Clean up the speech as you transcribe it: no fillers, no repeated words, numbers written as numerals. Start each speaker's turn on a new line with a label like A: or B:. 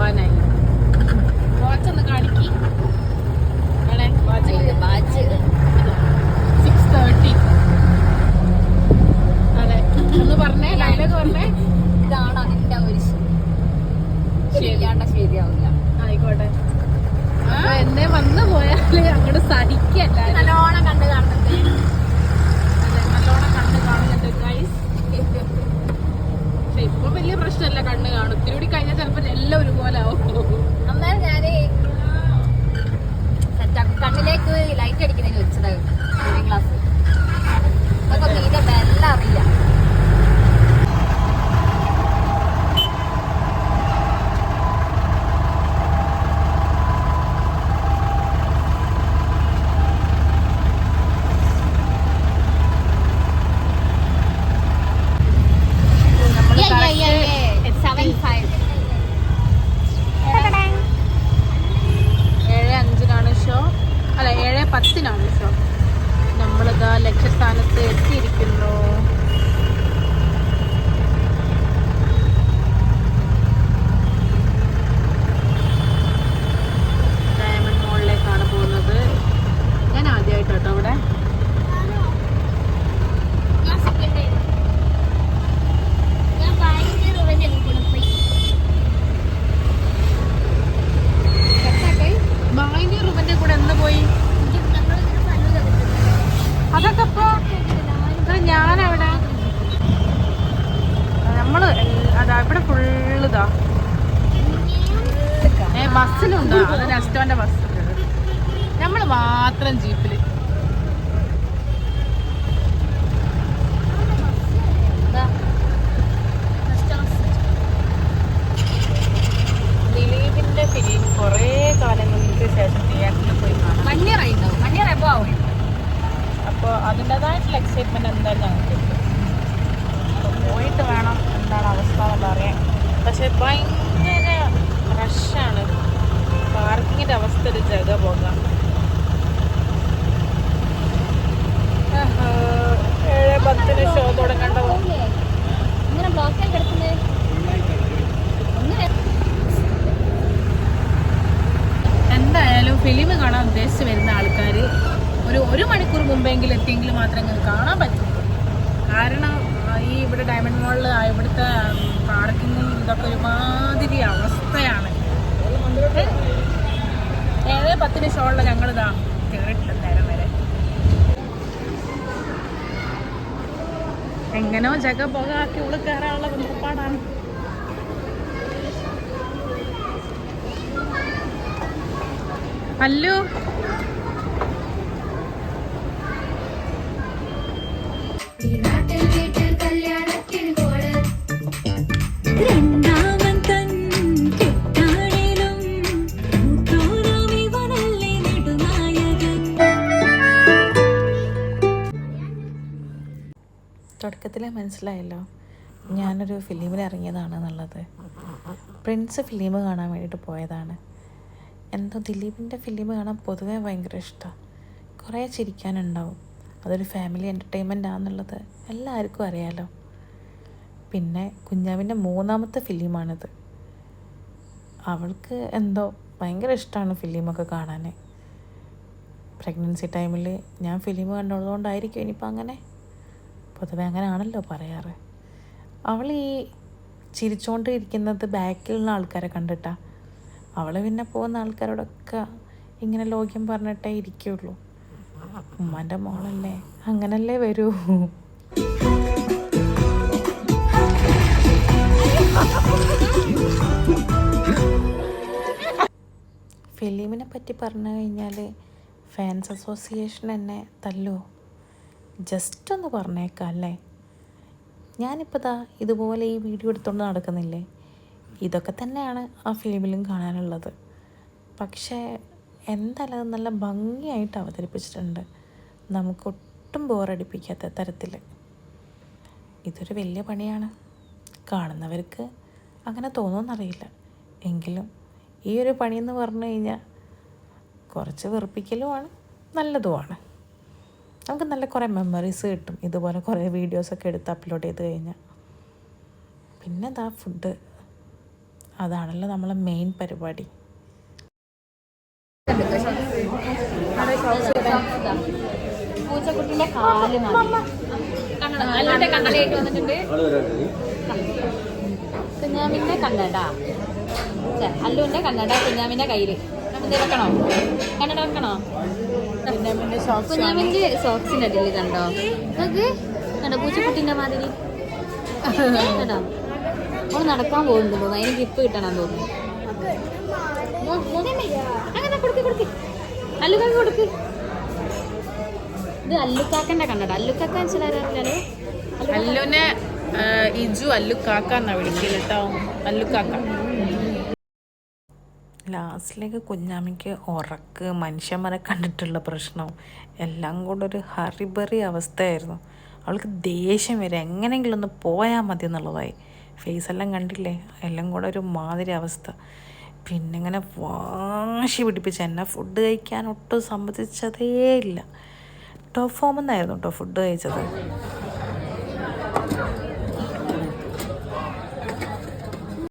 A: പോവാനായി. Watch ഒന്ന് കാണിക്കി. 6:30. അതെ, ഒന്ന് പറഞ്ഞേ, ഡയലോഗ് പറഞ്ഞേ.
B: ഇതാണ് അതിന്റെ ഒരു ശരിയാവില്ല.
A: ആയിക്കോട്ടെ. എന്നെ വന്നു പോയാല് അങ്ങോട്ട് സഹിക്കല്ല.
B: നല്ലോണം കണ്ട് കാണുന്നുണ്ട്.
A: അതെ, നല്ലോണം കണ്ണ് കാണുന്നുണ്ട് ഗൈസ്. പക്ഷെ ഇപ്പൊ വലിയ പ്രശ്നമല്ല, കണ്ണ് കാണും. ഇത്തിരി കൂടി കഴിഞ്ഞാൽ ചിലപ്പോ എല്ലാം ഒരുപോലെ ആവും.
B: അന്നേരം ഞാന് കണ്ണിലേക്ക് ലൈറ്റ് അടിക്കുന്നതിന് വെച്ചതായിരുന്നു ക്ലാസ്. അതൊക്കെ തീരെ ബെല്ല അറിയില്ല.
A: അല്ല 7:10 ഷോ. നമ്മളിതാ ലക്ഷ്യസ്ഥാനത്ത് എത്തിയിരിക്കുന്നു. ഡയമണ്ട് മോളിലേക്കാണ് പോകുന്നത്. ഞാൻ ആദ്യമായിട്ട് കേട്ടോ ഇവിടെ. റുവന്റെ കൂടെ എന്ന് പോയി? അതൊക്കെ ഇപ്പൊ ഞാനവിടെ നമ്മള് അതാ ഇവിടെ ഫുള്ളിതാ ബസ്സിലുണ്ടോ? അത് നെസ്റ്റോന്റെ ബസ്. നമ്മള് മാത്രം ജീപ്പില്. ദിലീപിന്റെ ഫിലിം കൊറേ കാലങ്ങൾക്ക് ശേഷം തിയേറ്ററിൽ പോയി കാണാം. അപ്പോൾ അതിൻ്റെതായിട്ടുള്ള എക്സൈറ്റ്മെന്റ് എന്തായാലും ഞങ്ങൾക്ക് പോയിട്ട് വേണം എന്താണ് അവസ്ഥ എന്നുള്ള അറിയാൻ. പക്ഷെ ഭയങ്കര റഷാണ്. പാർക്കിങ്ങിന്റെ അവസ്ഥ ഒരു ജഗ പോകാം. 7:10 ഷോ തുടങ്ങണ്ടോ? എന്തായാലും ഫിലിം കാണാൻ ഉദ്ദേശിച്ച് വരുന്ന ആൾക്കാർ ഒരു മണിക്കൂർ മുമ്പെങ്കിലും എത്തിയെങ്കിൽ മാത്രമേ കാണാൻ പറ്റുള്ളൂ. കാരണം ഈ ഇവിടെ ഡയമണ്ട് മോളിൽ ഇവിടുത്തെ പാർക്കിങ്ങും ഇതൊക്കെ ഒരുമാതിരി അവസ്ഥയാണ്. 7:10 ഷോയുള്ള ഞങ്ങളിതാ കയറിയിട്ടില്ല നേരം വരെ. എങ്ങനോ ജഗ പോകാക്കി ഉള്ളിൽ കയറാനുള്ള ബന്ധപ്പാടാണ്. അല്ലു തുടക്കത്തിലേ മനസ്സിലായല്ലോ ഞാനൊരു ഫിലിമിൽ ഇറങ്ങിയതാണെന്നുള്ളത്. പ്രിൻസ് ഫിലിം കാണാൻ വേണ്ടിയിട്ട് പോയതാണ്. എന്തോ ദിലീപിൻ്റെ ഫിലിം കാണാൻ പൊതുവേ ഭയങ്കര ഇഷ്ടമാണ്. കുറേ ചിരിക്കാനുണ്ടാവും. അതൊരു ഫാമിലി എൻ്റർടൈൻമെൻ്റ് ആണെന്നുള്ളത് എല്ലാവർക്കും അറിയാലോ. പിന്നെ കുഞ്ഞാവിൻ്റെ 3ാമത്തെ ഫിലിമാണിത്. അവൾക്ക് എന്തോ ഭയങ്കര ഇഷ്ടമാണ് ഫിലിമൊക്കെ കാണാൻ. പ്രഗ്നൻസി ടൈമിൽ ഞാൻ ഫിലിം കണ്ടതുകൊണ്ടായിരിക്കും ഇനിയിപ്പോൾ അങ്ങനെ. പൊതുവെ അങ്ങനെ ആണല്ലോ പറയാറ്. അവൾ ഈ ചിരിച്ചുകൊണ്ടിരിക്കുന്നത് ബാക്കിലുള്ള ആൾക്കാരെ കണ്ടിട്ടാണ്. അവൾ പിന്നെ പോകുന്ന ആൾക്കാരോടൊക്കെ ഇങ്ങനെ ലോക്യം പറഞ്ഞിട്ടേ ഇരിക്കുള്ളൂ. ഉമ്മാൻ്റെ മോളല്ലേ, അങ്ങനല്ലേ വരൂ. ഫിലിമിനെ പറ്റി പറഞ്ഞു കഴിഞ്ഞാൽ ഫാൻസ് അസോസിയേഷൻ എന്നെ തല്ലോ. ജസ്റ്റ് ഒന്ന് പറഞ്ഞേക്കാം അല്ലേ. ഞാനിപ്പോൾ ദാ ഇതുപോലെ ഈ വീഡിയോ എടുത്തുകൊണ്ട് നടക്കുന്നില്ലേ, ഇതൊക്കെ തന്നെയാണ് ആ ഫിലിമിലും കാണാനുള്ളത്. പക്ഷേ എന്തായാലും അത് നല്ല ഭംഗിയായിട്ട് അവതരിപ്പിച്ചിട്ടുണ്ട്. നമുക്കൊട്ടും ബോറടിപ്പിക്കാത്ത തരത്തിൽ. ഇതൊരു വലിയ പണിയാണ്. കാണുന്നവർക്ക് അങ്ങനെ തോന്നുമെന്നറിയില്ല. എങ്കിലും ഈ ഒരു പണിയെന്ന് പറഞ്ഞു കഴിഞ്ഞാൽ കുറച്ച് വെറുപ്പിക്കലുമാണ്, നല്ലതുമാണ്. നമുക്ക് നല്ല കുറേ മെമ്മറീസ് കിട്ടും ഇതുപോലെ കുറേ വീഡിയോസൊക്കെ എടുത്ത് അപ്ലോഡ് ചെയ്ത് കഴിഞ്ഞാൽ. പിന്നെ ഫുഡ് അതാണല്ലോ നമ്മളെ മെയിൻ പരിപാടി.
B: പൂച്ചക്കുട്ടിന്റെ കാല് അല്ലുന്റെ കണ്ണടയായിട്ട് വന്നിട്ടുണ്ട്. കുഞ്ഞാമിന്റെ കണ്ണട, അല്ലുവിന്റെ കണ്ണട കുഞ്ഞാമിന്റെ കയ്യില്. ഇത് വെക്കണോ? കണ്ണട വെക്കണോ? കുഞ്ഞാമിന്റെ സോക്സിന്റെ അടിയിൽ കണ്ടോ? നോക്ക്, കണ്ടോ പൂച്ചക്കുട്ടിന്റെ മാതിരി കേട്ടോ. അവള് നടക്കാൻ പോകുന്നുണ്ട് തോന്നുന്നു, അതിന് ഗ്രിപ്പ് കിട്ടണം തോന്നുന്നു. അങ്ങനെ കൊടുക്ക് അല്ലുക്കാക്ക് കൊടുക്ക്. ഇത് അല്ലുക്കാക്കന്റെ കണ്ണട. അല്ലുക്കാക്ക മനസ്സിലാറില്ലല്ലോ.
A: അല്ലുവിനെ ഇജു അല്ലുക്കാക്കാന്നാ വിളിക്കല് കേട്ടോ, അല്ലുക്കാക്ക. ലാസ്റ്റിലേക്ക് കുഞ്ഞാമിക്ക് ഉറക്ക്, മനുഷ്യന്മാരെ കണ്ടിട്ടുള്ള പ്രശ്നം എല്ലാം കൂടെ ഒരു ഹറിബറി അവസ്ഥയായിരുന്നു. അവൾക്ക് ദേഷ്യം വരെ എങ്ങനെയെങ്കിലും ഒന്ന് പോയാൽ മതി എന്നുള്ളതായി. ഫേസെല്ലാം കണ്ടില്ലേ, എല്ലാം കൂടെ ഒരു മാതിരി അവസ്ഥ. പിന്നെ ഇങ്ങനെ വാശി പിടിപ്പിച്ച് എന്നെ ഫുഡ് കഴിക്കാൻ ഒട്ടും സമ്മതിച്ചതേ ഇല്ല. ടോപ്പ് ഫോമിൽ നിന്നായിരുന്നു കേട്ടോ ഫുഡ് കഴിച്ചത്.